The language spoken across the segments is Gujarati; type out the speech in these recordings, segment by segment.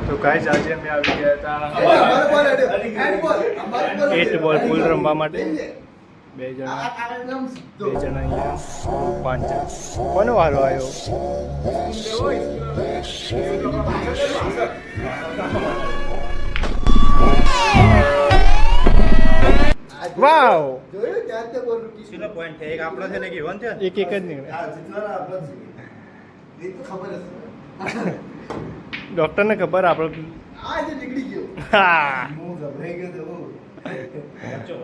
તો ગાઈસ આજે અમે આવી ગયા હતા 8 બોલ પૂલ રમવા માટે. બે જણા અહીંયા 5 જણ. કોનો વારો આવ્યો? વાવ, એક જ નીકળે. ડોક્ટર ને ખબર આપણે હા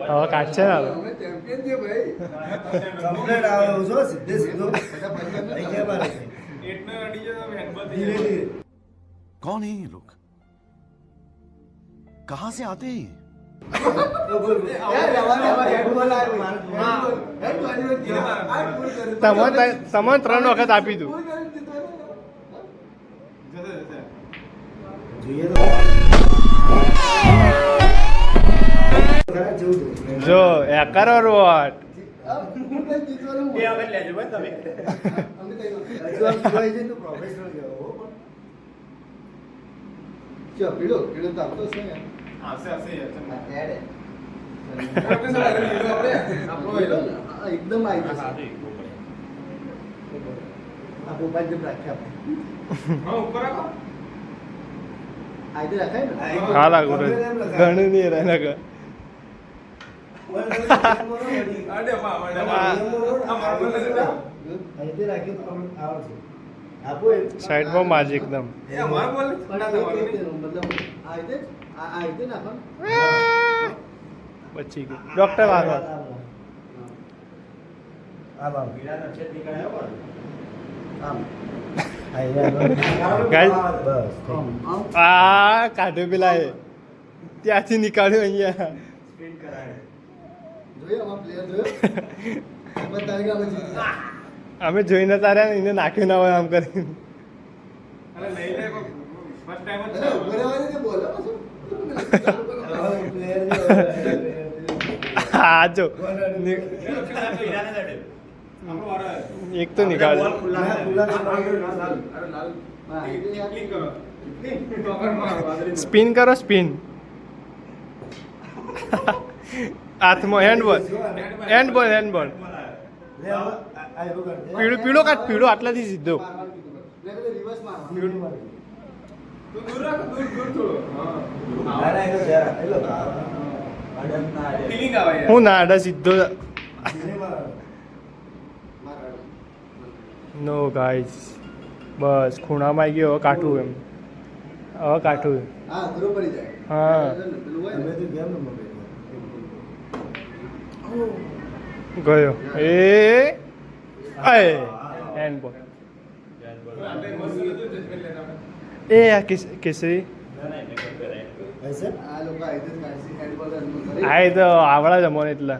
હવે કાઢશે ને कौन है ये लोग कहाँ से आते हैं તમને 3 વખત આપી દઉં. જો એ કરો રોટ એકદમ હા લાગુ ઘણું નહીં રહે ને સાઈડમાં માજી એકદમ બચી ગઈ. ડોક્ટર વારો આ કાઢ્યો પેલા એ ત્યાંથી નીકાળ્યો અહીંયા. અમે જોઈને તાર્યા એને નાખ્યું ના હોય આમ કરીને. હા જો એક તો નિકાળ. સ્પિન કરો સ્પિન. હાથમાં હેન્ડબોલ હેન્ડબોલ હેન્ડબોલ. પીળો પીળો કાઢ પીળો આટલાથી સીધો. હું ના આડા સીધો. નો ગાઈસ બસ ખૂણામાં આવી ગયો. હવે કાઠું એમ હવે કાઠું. હા ગયો એ હેન્ડબોલ. એ આ કેસરી આ તો આવડા જમો ને એટલે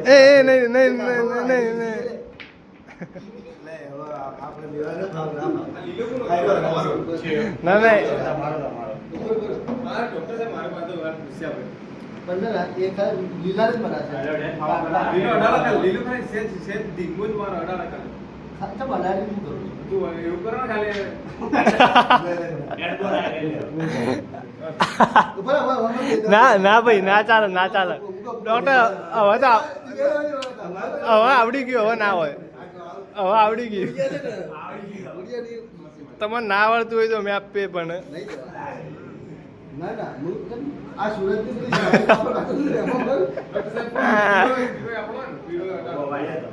એ નહીં નહીં નહીં નહીં. ના નહીં ના ના ભાઈ ના ચાલે ના ચાલે. ડોક્ટર હવે તો હવે આવડી ગયું. હવે ના હોય હવે આવડી ગયું. તમને ના આવડતું હોય તો મેં આપે પણ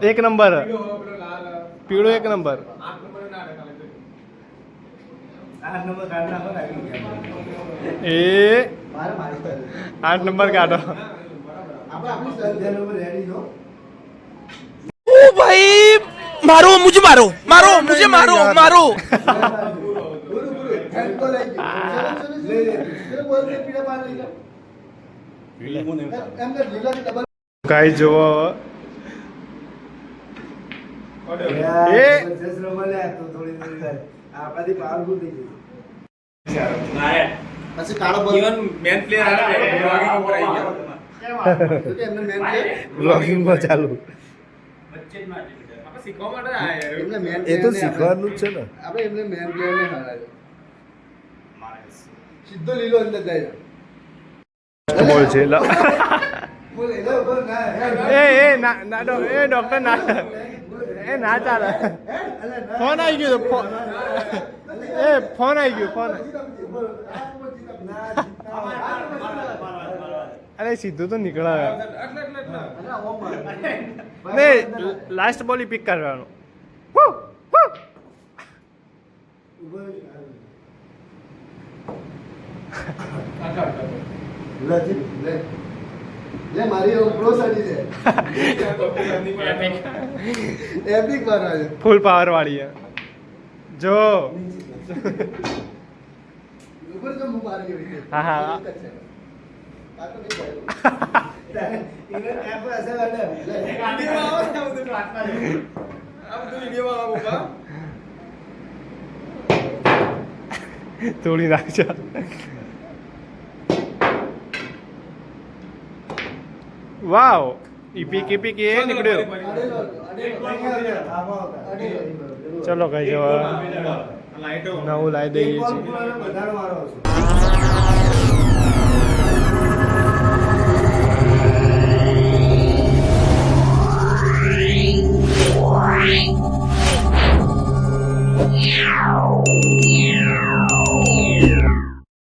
એક નંબર પીળો એક નંબર. એ 8 નંબર કાઢો. ओ भाई मारो मुझे मारो मारो मुझे मारो मारो ગાઈ જોવો પછી કાળો બોલ ઇવન મેન પ્લેયર આવે બ્લોગિંગ ઉપર આવી ગયો તો કે એમને મેન પ્લેયર બ્લોગિંગમાં ચાલુ આપણે શીખવા માટે આયા યાર એમને મેન એ તો શીખવાનું જ છે ને આપણે એમને મેન પ્લેયર ને હરાવ્યો સીધો લીલો અંદર જાય બોલ છે બોલ એનો બોલ ના એ ના ડોક્ટર ના એ ના ચાલે ફોન આવી ગયો ફોન ફોન આવી ગયો ફોન અરે સીધું તો નીકળાવે ને લાસ્ટ બોલ પિક કરવાનો લે મારી પ્રો સાડી છે એપિક મારવા છે ફૂલ પાવર વાળી છે જો ઉપર જો હું મારી ગયો હા હા આ તો નહીં ઇવન એપ પર અસર આલે ગાડીમાં આવો ને બધું વાતમાં આ બધું વિડિયોમાં આવો બા તોડી નાખજો વાવ ઈપીક એ નીકળ્યો ચલો કઈ જવા લાઈટો નવું લાવી દઈએ છીએ વધારે મારો